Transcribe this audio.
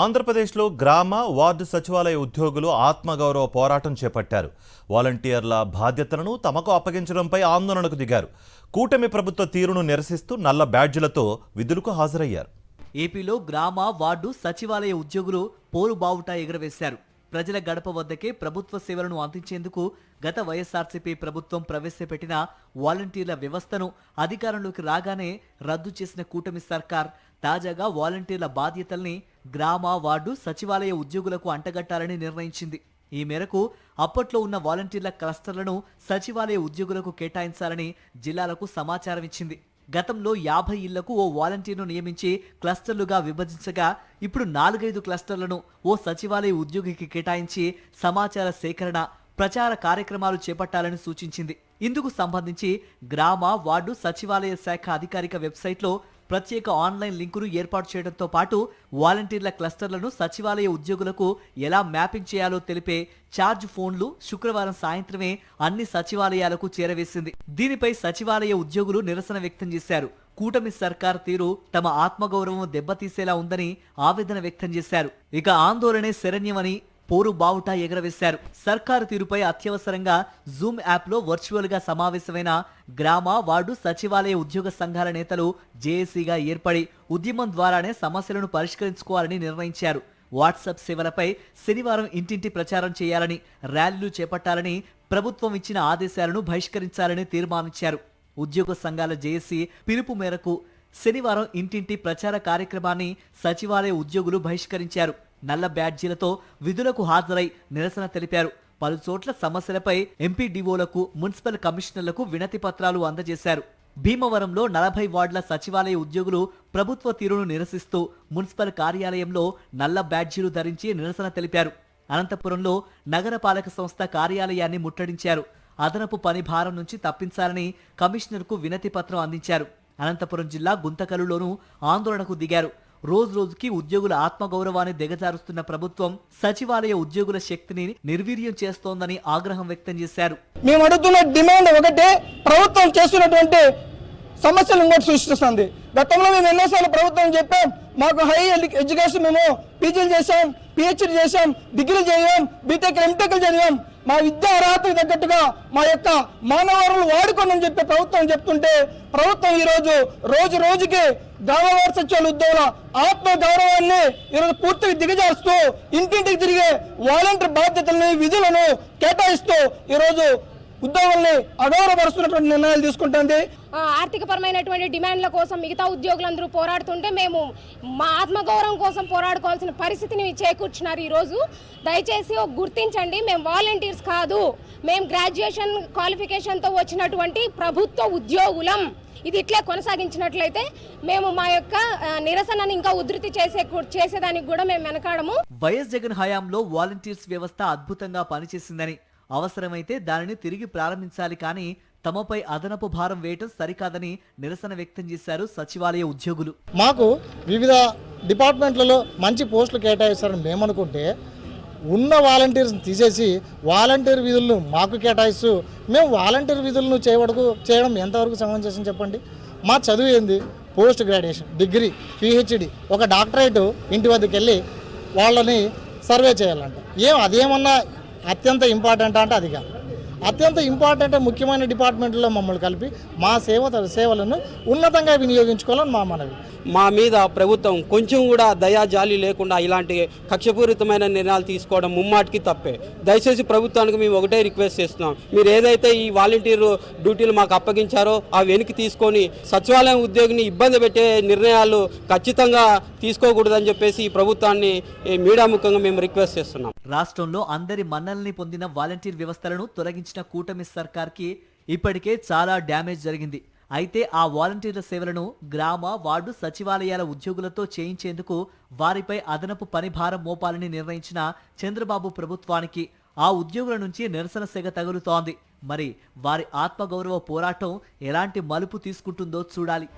ఆంధ్రప్రదేశ్లో గ్రామ వార్డు సచివాలయ ఉద్యోగులు ఆత్మగౌరవ పోరాటం చేపట్టారు. వాలంటీర్ల బాధ్యతలను తమకు అప్పగించడంపై ఆందోళనకు దిగారు. కూటమి ప్రభుత్వ తీరును నిరసిస్తూ నల్ల బ్యాడ్జీలతో విధులకు హాజరయ్యారు. ఏపీలో గ్రామ వార్డు సచివాలయ ఉద్యోగులు పోరుబావుటా ఎగురవేశారు. ప్రజల గడప వద్దకే ప్రభుత్వ సేవలను అందించేందుకు గత వైఎస్ఆర్సీపీ ప్రభుత్వం ప్రవేశపెట్టిన వాలంటీర్ల వ్యవస్థను అధికారంలోకి రాగానే రద్దు చేసిన కూటమి సర్కార్ తాజాగా వాలంటీర్ల బాధ్యతల్ని గ్రామ వార్డు సచివాలయ ఉద్యోగులకు అంటగట్టాలని నిర్ణయించింది. ఈ మేరకు అప్పట్లో ఉన్న వాలంటీర్ల క్లస్టర్లను సచివాలయ ఉద్యోగులకు కేటాయించాలని జిల్లాలకు సమాచారం ఇచ్చింది. గతంలో 50 ఇళ్లకు ఓ వాలంటీర్ను నియమించి క్లస్టర్లుగా విభజించగా ఇప్పుడు 4-5 క్లస్టర్లను ఓ సచివాలయ ఉద్యోగికి కేటాయించి సమాచార సేకరణ, ప్రచార కార్యక్రమాలు చేపట్టాలని సూచించింది. ఇందుకు సంబంధించి గ్రామ వార్డు సచివాలయ శాఖ అధికారిక వెబ్సైట్లో ప్రత్యేక ఆన్లైన్ లింకును ఏర్పాటు చేయడంతో పాటు వాలంటీర్ల క్లస్టర్లను సచివాలయ ఉద్యోగులకు ఎలా మ్యాపింగ్ చేయాలో తెలిపే ఛార్జ్ ఫోన్లు శుక్రవారం సాయంత్రమే అన్ని సచివాలయాలకు చేరవేసింది. దీనిపై సచివాలయ ఉద్యోగులు నిరసన వ్యక్తం చేశారు. కూటమి సర్కార్ తీరు తమ ఆత్మగౌరవం దెబ్బతీసేలా ఉందని ఆవేదన వ్యక్తం చేశారు. ఇక ఆందోళనే శరణ్యమని పోరు బావుటా ఎగరవేశారు. సర్కారు తీరుపై అత్యవసరంగా జూమ్ యాప్లో వర్చువల్ గా సమావేశమైన గ్రామ వార్డు సచివాలయ ఉద్యోగ సంఘాల నేతలు జేఏసీగా ఏర్పడి ఉద్యమం ద్వారానే సమస్యలను పరిష్కరించుకోవాలని నిర్ణయించారు. వాట్సాప్ సేవలపై శనివారం ఇంటింటి ప్రచారం చేయాలని, ర్యాలీలు చేపట్టాలని, ప్రభుత్వం ఇచ్చిన ఆదేశాలను బహిష్కరించాలని తీర్మానించారు. ఉద్యోగ సంఘాల జేఏసీ పిలుపు మేరకు శనివారం ఇంటింటి ప్రచార కార్యక్రమాన్ని సచివాలయ ఉద్యోగులు బహిష్కరించారు. నల్ల బ్యాడ్జీలతో విధులకు హాజరై నిరసన తెలిపారు. పలు చోట్ల సమస్యలపై ఎంపీడీఓలకు, మున్సిపల్ కమిషనర్లకు వినతి పత్రాలు అందజేశారు. భీమవరంలో 40 వార్డుల సచివాలయ ఉద్యోగులు ప్రభుత్వ తీరును నిరసిస్తూ మున్సిపల్ కార్యాలయంలో నల్ల బ్యాడ్జీలు ధరించి నిరసన తెలిపారు. అనంతపురంలో నగరపాలక సంస్థ కార్యాలయాన్ని ముట్టడించారు. అదనపు పని భారం నుంచి తప్పించాలని కమిషనర్కు వినతి పత్రం అందించారు. అనంతపురం జిల్లా గుంతకలులోనూ ఆందోళనకు దిగారు. రోజుకి ఉద్యోగుల ఆత్మగౌరవాన్ని దిగజారుస్తున్న ప్రభుత్వం సచివాలయ ఉద్యోగుల శక్తిని నిర్వీర్యం చేస్తోందని ఆగ్రహం వ్యక్తం చేశారు. మేము అడుగుతున్న డిమాండ్ ఒకటే, ప్రభుత్వం చేస్తున్నటువంటి సమస్యలు ఇంకోటి సృష్టిస్తుంది. గతంలో మేము ఎన్నోసార్లు ప్రభుత్వం చెప్పాం, మాకు హై ఎడ్యుకేషన్, మేము పీజీలు చేసాం, పిహెచ్డీ చేసాం, డిగ్రీ చేయం, బీటెక్ ఎంటెక్లు చదివాం, మా విద్యా అర్హతకు తగ్గట్టుగా మా యొక్క మానవ వనరులు వాడుకోనని చెప్పి ప్రభుత్వం చెప్తుంటే, ప్రభుత్వం ఈరోజు రోజుకి గ్రామ వార్డు సచివాలయ ఉద్యోగుల ఆత్మ గౌరవాన్ని ఈరోజు పూర్తిగా దిగజారుస్తూ ఇంటింటికి తిరిగే వాలంటీర్ బాధ్యతల్ని, విధులను కేటాయిస్తూ ఈరోజు ఉద్యోగుల్ని అగౌరవపరుస్తున్నటువంటి నిర్ణయాలు తీసుకుంటుంది. ఆర్థికపరమైనటువంటి డిమాండ్ల కోసం మిగతా ఉద్యోగులందరూ పోరాడుతుంటే మేము మా ఆత్మగౌరవం కోసం పోరాడుకోవాల్సిన పరిస్థితిని చేకూర్చున్నారు. ఈరోజు దయచేసి గుర్తించండి, మేము వాలంటీర్స్ కాదు, మేము గ్రాడ్యుయేషన్ క్వాలిఫికేషన్తో వచ్చినటువంటి ప్రభుత్వ ఉద్యోగులం. ఇది ఇట్లే కొనసాగించినట్లయితే మేము మా యొక్క నిరసనని ఇంకా ఉధృతి చేసేదానికి కూడా మేము వెనకాడము. వైఎస్ జగన్ హయాంలో వాలంటీర్స్ వ్యవస్థ అద్భుతంగా పనిచేసిందని, అవసరమైతే దానిని తిరిగి ప్రారంభించాలి, కానీ తమపై అదనపు భారం వేయటం సరికాదని నిరసన వ్యక్తం చేశారు సచివాలయ ఉద్యోగులు. మాకు వివిధ డిపార్ట్మెంట్లలో మంచి పోస్టులు కేటాయిస్తారని మేము అనుకుంటే, ఉన్న వాలంటీర్స్ని తీసేసి వాలంటీర్ విధులను మాకు కేటాయిస్తూ మేము వాలంటీర్ విధులను చేయడం ఎంతవరకు సమంజసం చెప్పండి. మా చదువు ఏంది? పోస్ట్ గ్రాడ్యుయేషన్, డిగ్రీ, పిహెచ్డి, ఒక డాక్టరేట్ ఇంటి వద్దకు వెళ్ళి వాళ్ళని సర్వే చేయాలంట. అదేమన్నా అత్యంత ఇంపార్టెంట్ అంటే అది కాదు. అత్యంత ఇంపార్టెంట్ ముఖ్యమైన డిపార్ట్మెంట్లో మమ్మల్ని కలిపి మా సేవలను ఉన్నతంగా వినియోగించుకోవాలని మా మనవి. మా మీద ప్రభుత్వం కొంచెం కూడా దయాజాలి లేకుండా ఇలాంటి కక్షపూరితమైన నిర్ణయాలు తీసుకోవడం ముమ్మాటికి తప్పే. దయచేసి ప్రభుత్వానికి మేము ఒకటే రిక్వెస్ట్ చేస్తున్నాం, మీరు ఏదైతే ఈ వాలంటీర్ డ్యూటీలు మాకు అప్పగించారో ఆ వెనక్కి తీసుకొని సచివాలయం ఉద్యోగిని ఇబ్బంది పెట్టే నిర్ణయాలు ఖచ్చితంగా తీసుకోకూడదని చెప్పేసి ఈ ప్రభుత్వాన్ని మీడియా ముఖంగా మేము రిక్వెస్ట్ చేస్తున్నాం. రాష్ట్రంలో అందరి మన్నల్ని పొందిన వాలంటీర్ వ్యవస్థలను తొలగించిన కూటమి సర్కార్కి ఇప్పటికే చాలా డ్యామేజ్ జరిగింది. అయితే ఆ వాలంటీర్ల సేవలను గ్రామ వార్డు సచివాలయాల ఉద్యోగులతో చేయించేందుకు వారిపై అదనపు పని భారం మోపాలని నిర్ణయించిన చంద్రబాబు ప్రభుత్వానికి ఆ ఉద్యోగుల నుంచి నిరసన సెగ తగులుతోంది. మరి వారి ఆత్మగౌరవ పోరాటం ఎలాంటి మలుపు తీసుకుంటుందో చూడాలి.